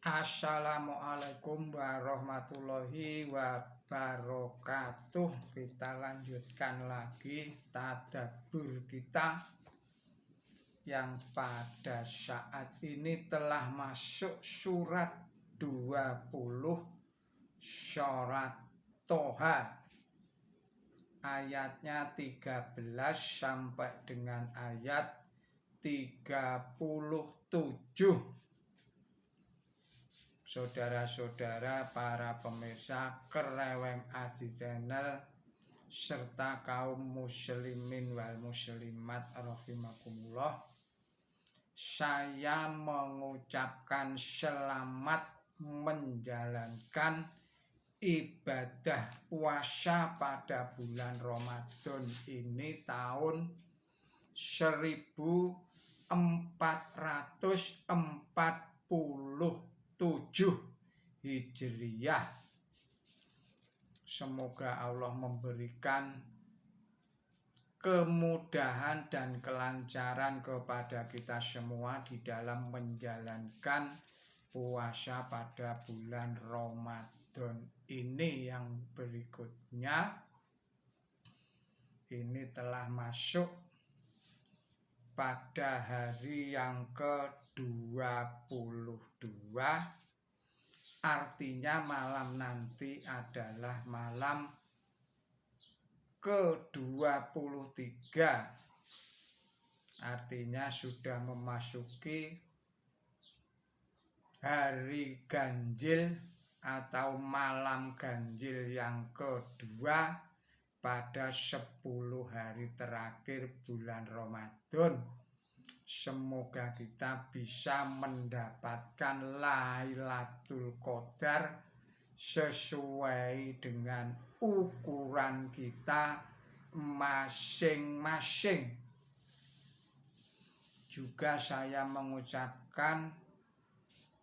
Assalamualaikum warahmatullahi wabarakatuh. Kita lanjutkan lagi tadabbur kita yang pada saat ini telah masuk surat 20 surat Toha, ayatnya 13 sampai dengan ayat 37. Saudara-saudara para pemirsa Kereweng Aziz Channel serta kaum muslimin wal muslimat rahimakumullah, saya mengucapkan selamat menjalankan ibadah puasa pada bulan Ramadan ini tahun 1447 Hijriyah. Semoga Allah memberikan kemudahan dan kelancaran kepada kita semua di dalam menjalankan puasa pada bulan Ramadan ini. Yang berikutnya ini telah masuk pada hari yang ke-22, artinya malam nanti adalah malam ke-23, artinya sudah memasuki hari ganjil atau malam ganjil yang kedua pada 10 hari terakhir bulan Ramadan. Semoga kita bisa mendapatkan Lailatul Qadar sesuai dengan ukuran kita masing-masing. Juga saya mengucapkan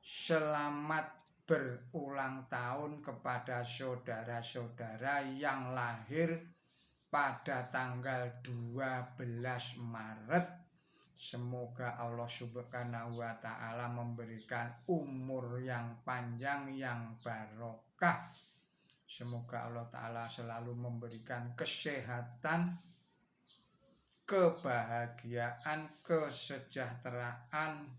selamat berulang tahun kepada saudara-saudara yang lahir pada tanggal 12 Maret. Semoga Allah Subhanahu wa Ta'ala memberikan umur yang panjang yang barokah. Semoga Allah Ta'ala selalu memberikan kesehatan, kebahagiaan, kesejahteraan,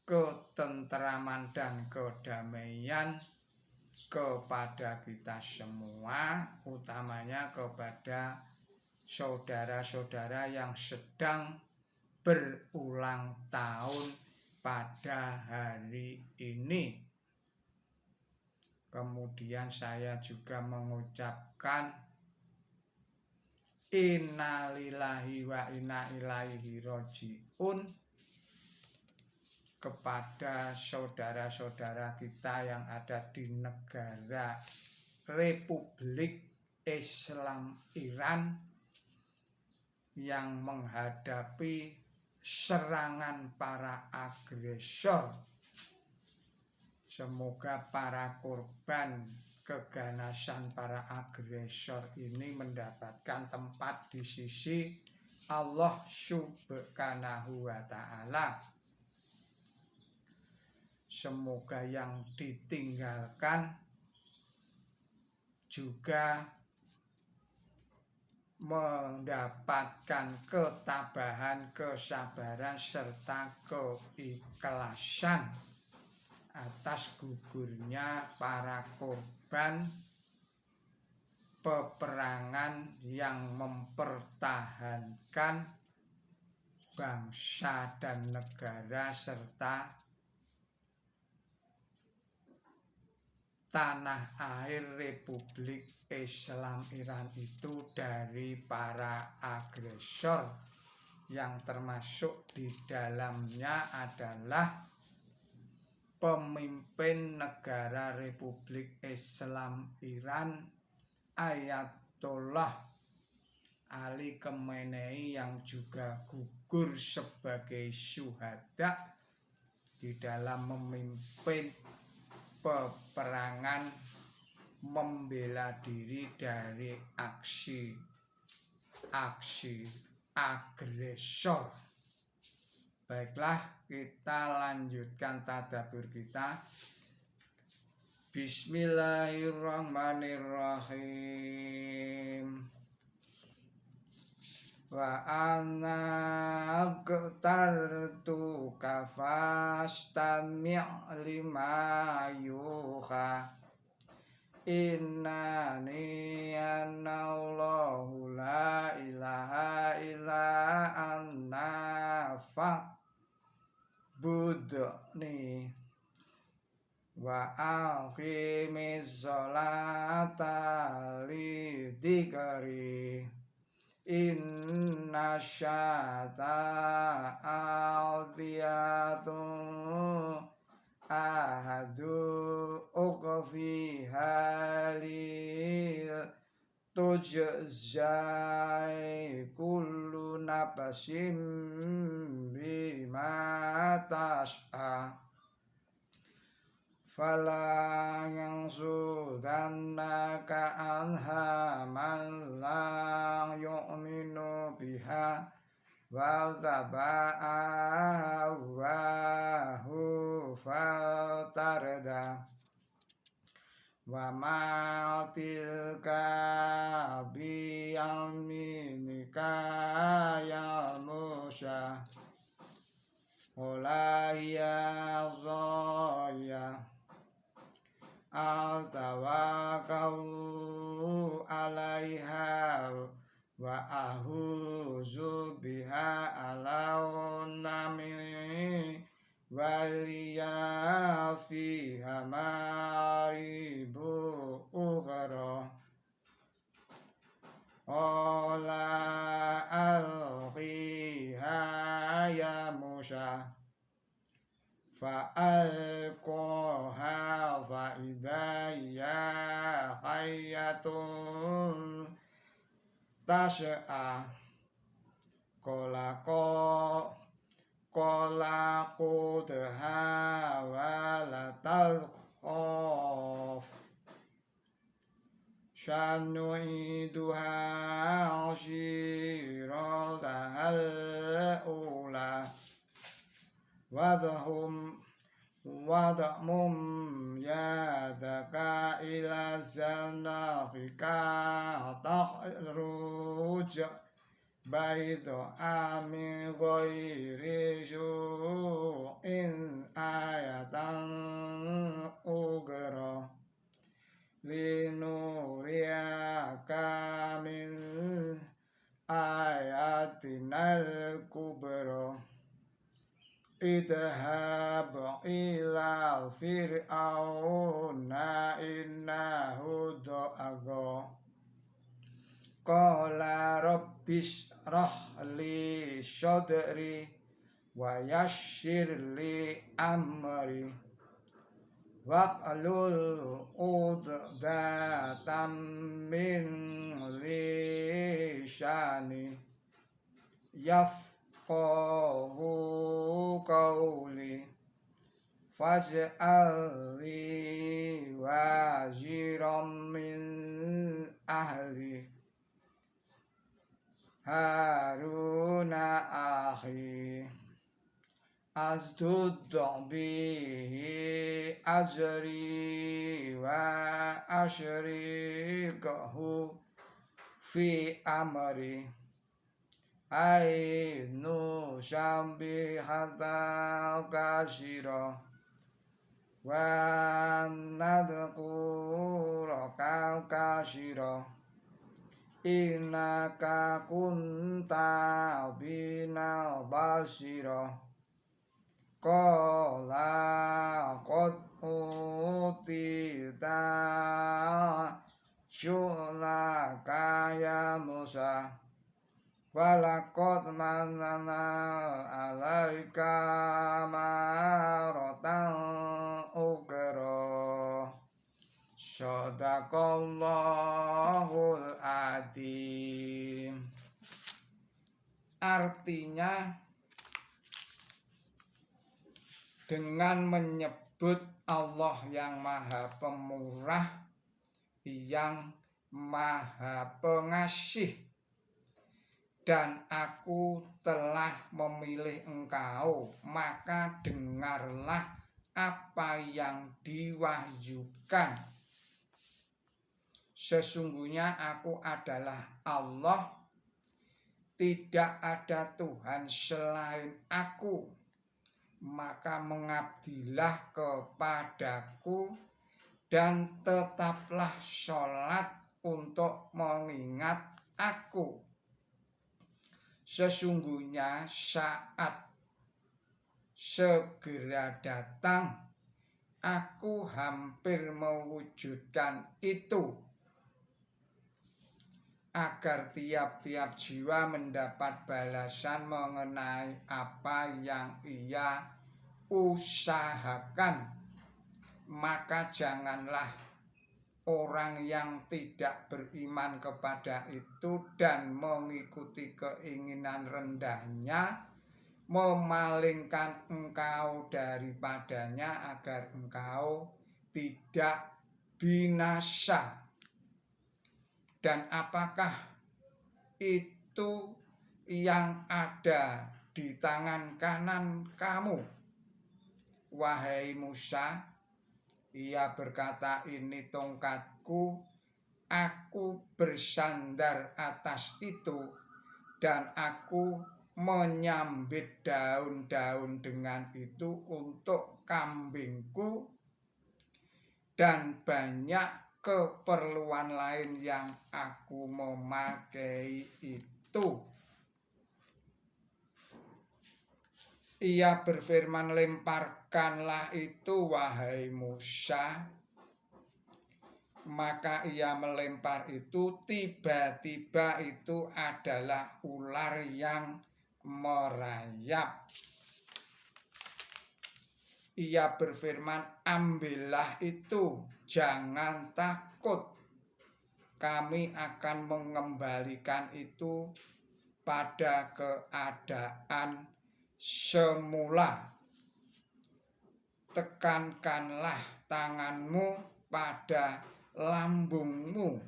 ketentraman dan kedamaian kepada kita semua, utamanya kepada saudara-saudara yang sedang berulang tahun pada hari ini. Kemudian saya juga mengucapkan innalillahi wa inna ilaihi rajiun kepada saudara-saudara kita yang ada di negara Republik Islam Iran yang menghadapi serangan para agresor. Semoga para korban keganasan para agresor ini mendapatkan tempat di sisi Allah Subhanahu wa Ta'ala. Semoga yang ditinggalkan juga mendapatkan ketabahan, kesabaran, serta keikhlasan atas gugurnya para korban peperangan yang mempertahankan bangsa dan negara serta tanah air Republik Islam Iran itu dari para agresor, yang termasuk di dalamnya adalah pemimpin negara Republik Islam Iran Ayatollah Ali Khamenei yang juga gugur sebagai syuhada di dalam memimpin peperangan membela diri dari aksi agresor. Baiklah, kita lanjutkan tadabbur kita. Bismillahirrahmanirrahim. Wa ana qtartuka fastami' lima yuha. Innani anallahu la ilaha illa anna fa'budni wa aqimiz sholata li dzikri inna syata a'diyatu ahadu uqfi halil tujzai kullu nafsim bima tas'a fala yang sudannaka anha man la yu'minu biha wa tabahu fatarda wa ma tilka bi yaminika ya Musa wala ya zoya al-tawakkalu alaiha wa ahuzu biha ala nami waliya fiha maribu ughra ola alqiha ya Musa fa'alqaha fa'idha ya hayyatun tas'a qala qudha wa la takhaf sanu'iduha ashirataha al-ula wadhum yadaka ila zanahika takhruj bayda amin ghairi su'in ayatan ugra linuriyaka min ayatinal kubra idhab ila fir'auna innahu da'agha qala rabbis rahli sadri wa yassir li amri waqlul uqdatam min lisani yafqahu qawli faj'al li waziran min ahli Haruna akhi asdud bihi azri wa ashrikahu fi amri ainu syambihata kasira wa nadkuraka kasira innaka kunta bina basira qala qad utita syulaka ya Musa walaqad manana alaika maratan ukra Shadaqallahul adzim. Artinya dengan menyebut Allah yang Maha Pemurah, yang Maha Pengasih, dan aku telah memilih engkau, maka dengarlah apa yang diwahyukan. Sesungguhnya aku adalah Allah, tidak ada Tuhan selain aku, maka mengabdilah kepadaku dan tetaplah sholat untuk mengingat aku. Sesungguhnya saat segera datang, aku hampir mewujudkan itu, agar tiap-tiap jiwa mendapat balasan mengenai apa yang ia usahakan. Maka janganlah orang yang tidak beriman kepada itu dan mengikuti keinginan rendahnya memalingkan engkau daripadanya, agar engkau tidak binasa. Dan apakah itu yang ada di tangan kanan kamu, wahai Musa? Ia berkata, ini tongkatku, aku bersandar atas itu, dan aku menyambit daun-daun dengan itu untuk kambingku, dan banyak keperluan lain yang aku memakai itu. Ia berfirman, lemparkanlah itu, wahai Musa. Maka ia melempar itu, tiba-tiba itu adalah ular yang merayap. Ia berfirman, ambillah itu, jangan takut. Kami akan mengembalikan itu pada keadaan semula. Tekankanlah tanganmu pada lambungmu,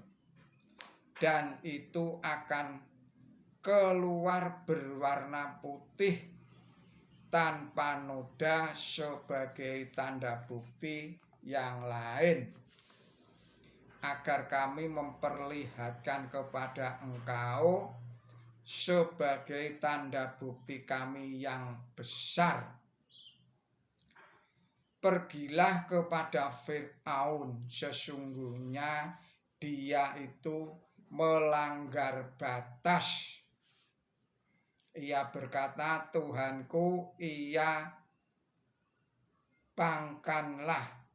dan itu akan keluar berwarna putih tanpa noda sebagai tanda bukti yang lain, agar kami memperlihatkan kepada engkau sebagai tanda bukti kami yang besar. Pergilah kepada Fir'aun, sesungguhnya dia itu melanggar batas. Ia berkata, Tuhanku, ia pangkanlah.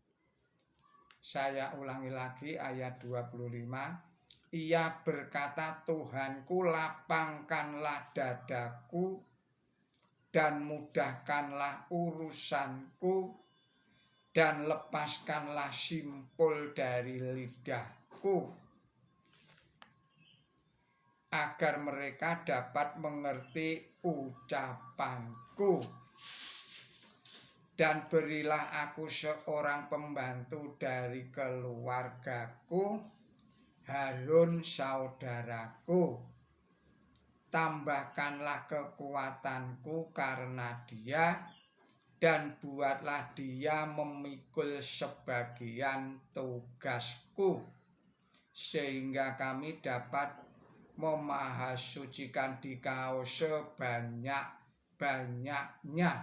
Saya ulangi lagi ayat 25. Ia berkata, Tuhanku, lapangkanlah dadaku dan mudahkanlah urusanku, dan lepaskanlah simpul dari lidahku, agar mereka dapat mengerti ucapanku. Dan berilah aku seorang pembantu dari keluargaku, Harun saudaraku. Tambahkanlah kekuatanku karena dia, dan buatlah dia memikul sebagian tugasku, sehingga kami dapat memahasucikan dikau sebanyak-banyaknya,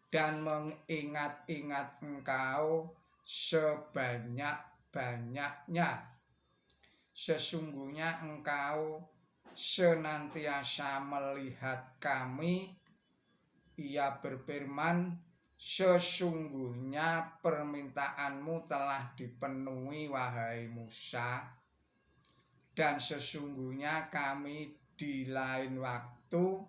dan mengingat-ingat engkau sebanyak-banyaknya. Sesungguhnya engkau senantiasa melihat kami. Ia berfirman, sesungguhnya permintaanmu telah dipenuhi, wahai Musa. Dan sesungguhnya kami di lain waktu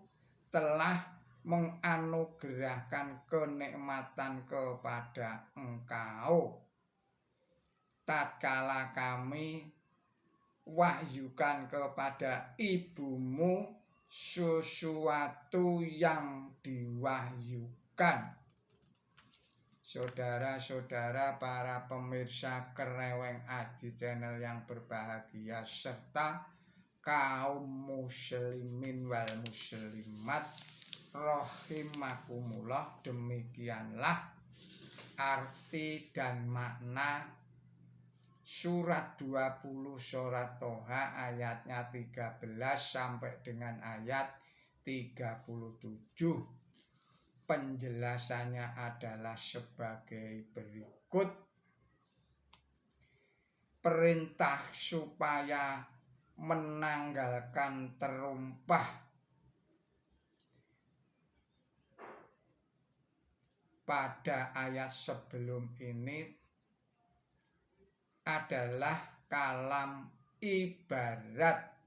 telah menganugerahkan kenikmatan kepada engkau, tatkala kami wahyukan kepada ibumu sesuatu yang diwahyukan. Saudara-saudara, para pemirsa Kereweng Aji Channel yang berbahagia, serta kaum muslimin wal muslimat rahimakumullah, demikianlah arti dan makna surat 20 surat Toha ayatnya 13 sampai dengan ayat 37. Penjelasannya adalah sebagai berikut. Perintah supaya menanggalkan terumpah pada ayat sebelum ini adalah kalam ibarat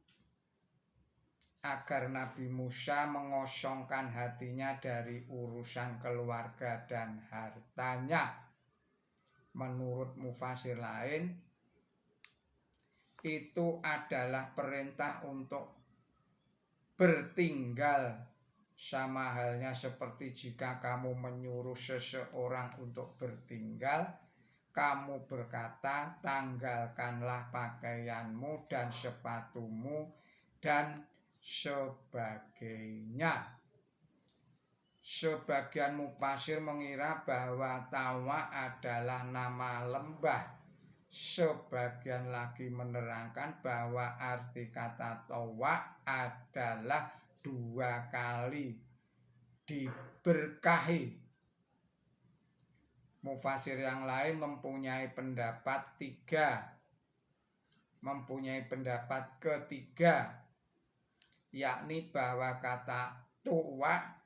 agar Nabi Musa mengosongkan hatinya dari urusan keluarga dan hartanya. Menurut mufasir lain, itu adalah perintah untuk bertinggal, sama halnya seperti jika kamu menyuruh seseorang untuk bertinggal, kamu berkata, tanggalkanlah pakaianmu dan sepatumu dan sebagainya. Sebagian mufasir mengira bahwa Tawa adalah nama lembah. Sebagian lagi menerangkan bahwa arti kata Tawa adalah 2 kali diberkahi. Mufasir yang lain mempunyai pendapat ketiga, yakni bahwa kata Tawa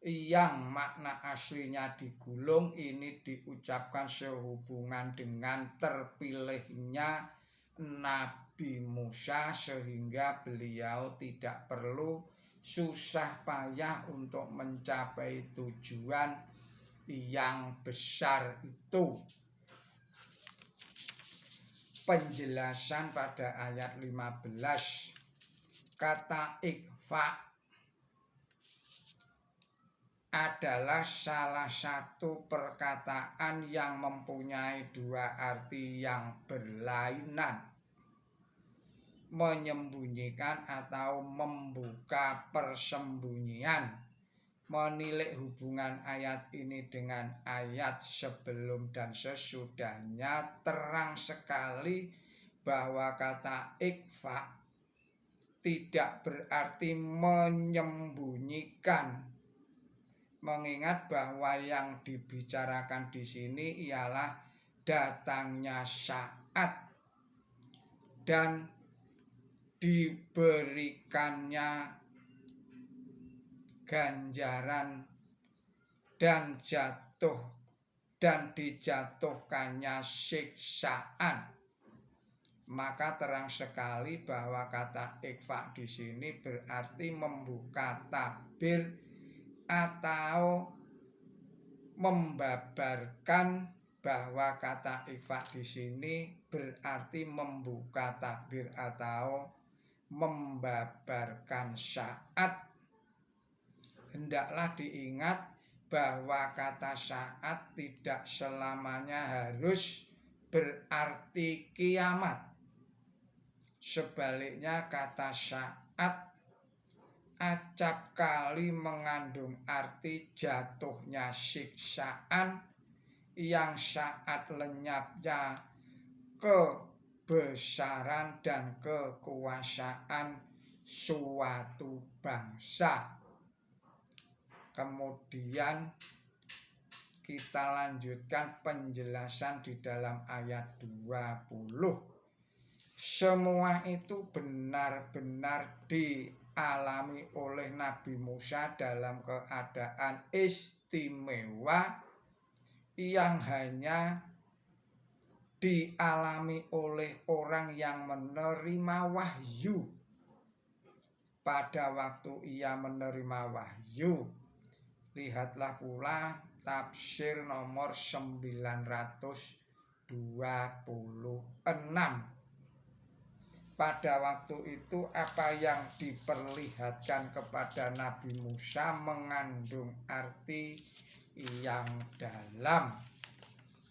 yang makna aslinya digulung ini diucapkan sehubungan dengan terpilihnya Nabi Musa, sehingga beliau tidak perlu susah payah untuk mencapai tujuan yang besar itu. Penjelasan pada ayat 15. Kata ikfa adalah salah satu perkataan yang mempunyai 2 arti yang berlainan. Menyembunyikan atau membuka persembunyian. Menilik hubungan ayat ini dengan ayat sebelum dan sesudahnya, terang sekali bahwa kata ikfa tidak berarti menyembunyikan. Mengingat bahwa yang dibicarakan di sini ialah datangnya saat dan diberikannya ganjaran dan dijatuhkannya siksaan. Maka terang sekali bahwa kata ikfa di sini berarti membuka tabir atau membabarkan, bahwa kata ikfa di sini berarti membuka tabir atau membabarkan saat. Hendaklah diingat bahwa kata saat tidak selamanya harus berarti kiamat. Sebaliknya, kata saat acap kali mengandung arti jatuhnya siksaan yang saat lenyapnya kebesaran dan kekuasaan suatu bangsa. Kemudian kita lanjutkan penjelasan di dalam ayat 20. Semua itu benar-benar dialami oleh Nabi Musa dalam keadaan istimewa yang hanya dialami oleh orang yang menerima wahyu. Pada waktu ia menerima wahyu, lihatlah pula tafsir nomor 926. Pada waktu itu apa yang diperlihatkan kepada Nabi Musa mengandung arti yang dalam.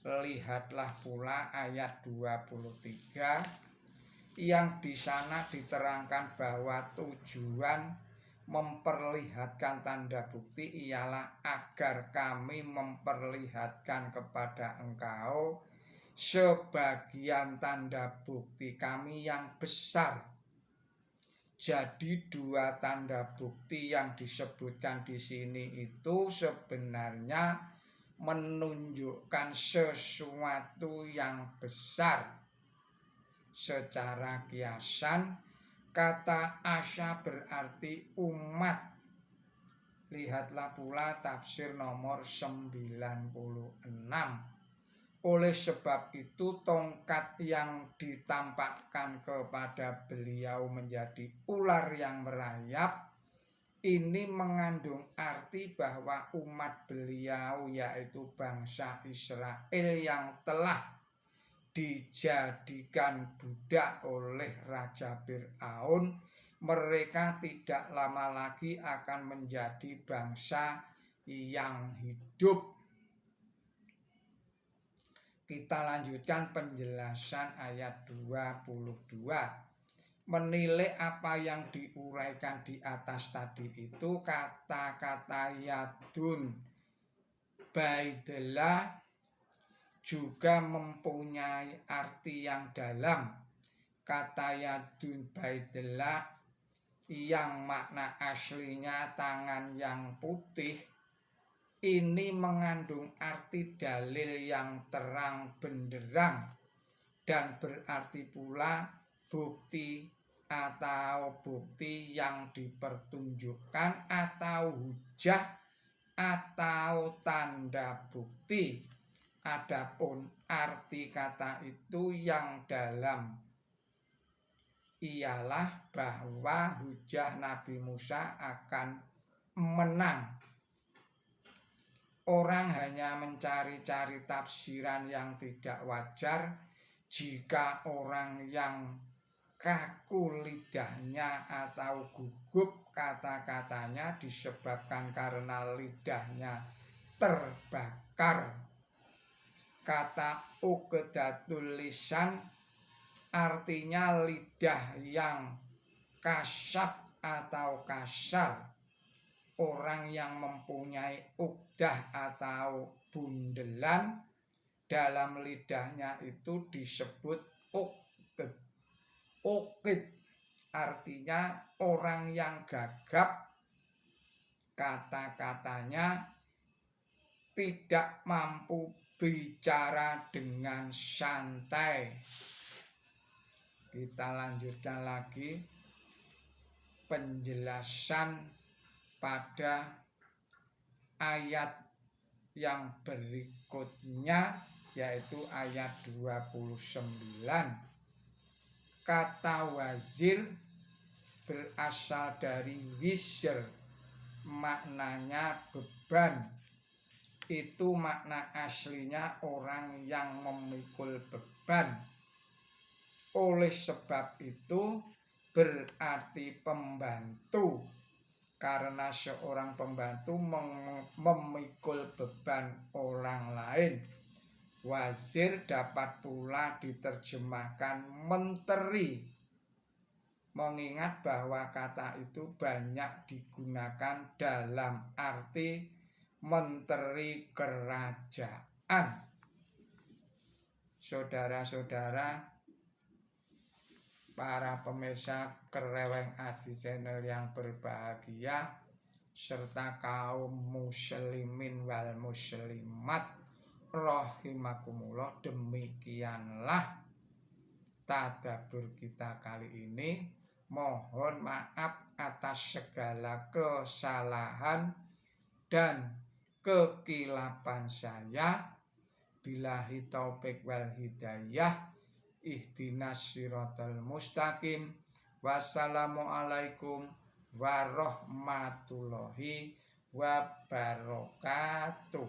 Lihatlah pula ayat 23 yang di sana diterangkan bahwa tujuan memperlihatkan tanda bukti ialah agar kami memperlihatkan kepada engkau sebagian tanda bukti kami yang besar. Jadi dua tanda bukti yang disebutkan di sini itu sebenarnya menunjukkan sesuatu yang besar. Secara kiasan, kata Asya berarti umat. Lihatlah pula tafsir nomor 96. Oleh sebab itu tongkat yang ditampakkan kepada beliau menjadi ular yang merayap. Ini mengandung arti bahwa umat beliau yaitu bangsa Israel yang telah dijadikan budak oleh Raja Fir'aun, mereka tidak lama lagi akan menjadi bangsa yang hidup. Kita lanjutkan penjelasan ayat 22. Menilai apa yang diuraikan di atas tadi itu, kata-kata yadun baidillah juga mempunyai arti yang dalam. Kata yadun baidillah yang makna aslinya tangan yang putih ini mengandung arti dalil yang terang benderang dan berarti pula bukti atau bukti yang dipertunjukkan atau hujah atau tanda bukti. Adapun arti kata itu yang dalam ialah bahwa hujah Nabi Musa akan menang. Orang hanya mencari-cari tafsiran yang tidak wajar jika orang yang kaku lidahnya atau gugup kata-katanya disebabkan karena lidahnya terbakar. Kata uqdatul lisan artinya lidah yang kasar atau kasar. Orang yang mempunyai uqdah atau bundelan dalam lidahnya itu disebut uqid. Uqid artinya orang yang gagap, kata-katanya tidak mampu bicara dengan santai. Kita lanjutkan lagi penjelasan pada ayat yang berikutnya, yaitu ayat 29. Kata wazir berasal dari wizr, maknanya beban. Itu makna aslinya orang yang memikul beban. Oleh sebab itu berarti pembantu, karena seorang pembantu memikul beban orang lain. Wazir dapat pula diterjemahkan menteri, mengingat bahwa kata itu banyak digunakan dalam arti menteri kerajaan. Saudara-saudara, para pemirsa Kereweng Asih Channel yang berbahagia, serta kaum muslimin wal muslimat rahimakumullah, demikianlah tadabbur kita kali ini. Mohon maaf atas segala kesalahan dan kekilapan saya. Billahi taufik wal hidayah. Ihdinas siratal mustaqim. Wassalamualaikum warahmatullahi wabarakatuh.